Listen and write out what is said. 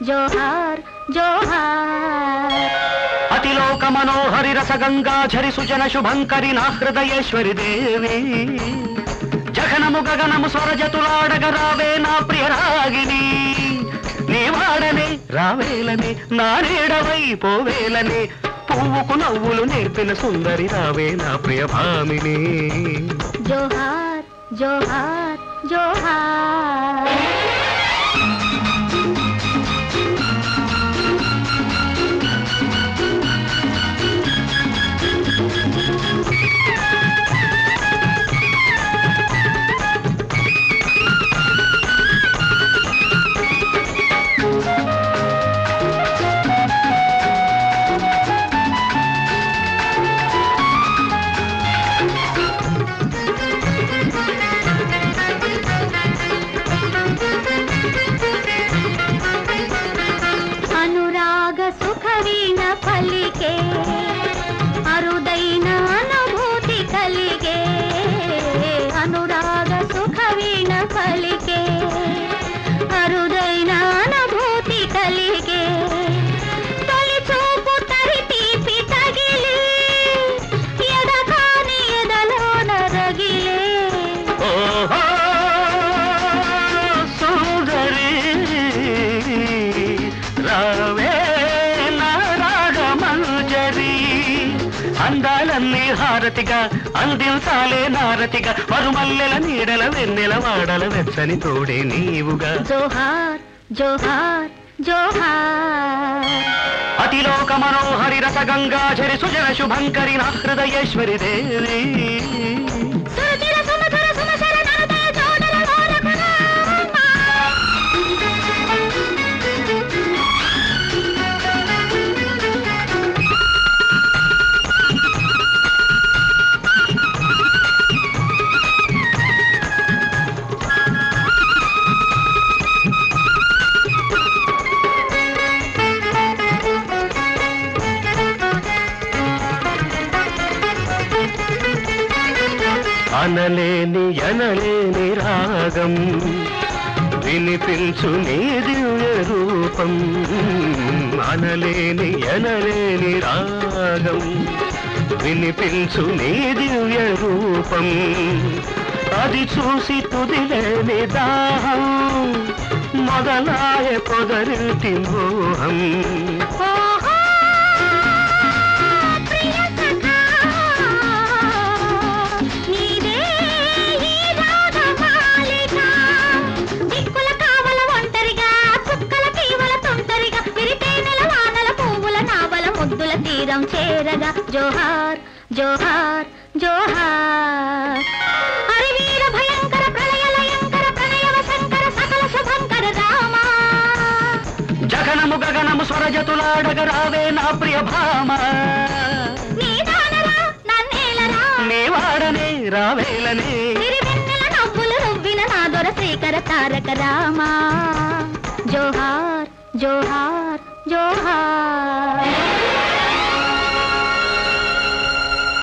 జోహార్ జోహార్ అతిలోక మనోహరి రసగంగాఝరి సుజన శుభంకరి నా హృదయేశ్వరి దేవి జగనము గగనము స్వరజతులాడగ రావే నా ప్రియ రాగిని నీ వాడనే రావేలని నా నీడవై పోవేలని పువ్వుకు నవ్వులు నేర్పిన సుందరి రావే నా ప్రియ భామిని జోహార్ జోహార్ జోహార్ పలికే అరుదైన అనుభూతి కలిగే అనురాగ సుఖ వీణ పలికే అరుదైన అనుభూతి కలిగే తొలి చూపు తరి తీపి తగిలి ఎదకాని ఎదలోన రగిలే సోదరి రావే అందాలన్నీ హారతిగా అందించాలే నారతిగా మరుమల్లెల నీడల వెన్నెల వాడల వెచ్చని తోడే నీవుగా జోహార్ జోహార్ జోహార్ అతిలోక మనోహరి రసగంగాఝరి సుజన శుభంకరి నా హృదయేశ్వరి దేవి అనలేని ఎనలేని రాగం వినిపించు నీ దివ్య రూపం అనలేని ఎనలేని రాగం వినిపించు నీ దివ్య రూపం అది చూసి తుదిలేని దాహం మొదలాయ పొదరిటి మోహం తీరం చేరగా జోహార్ జోహార్ జోహార్ హరివీర భయంకర ప్రళయలయంకర ప్రణయవ శంకర సకల శుభంకర రామ జగనము గగనము స్వరజతులాడగ రావే నా ప్రియ భామ నీ దానరా నన్నేలరా నీ వాడనే రావేలనే తిరివెన్నెల నవ్వులు రువ్విన నా దొర శ్రీకర తారక రామ జోహార్ జోహార్ జోహార్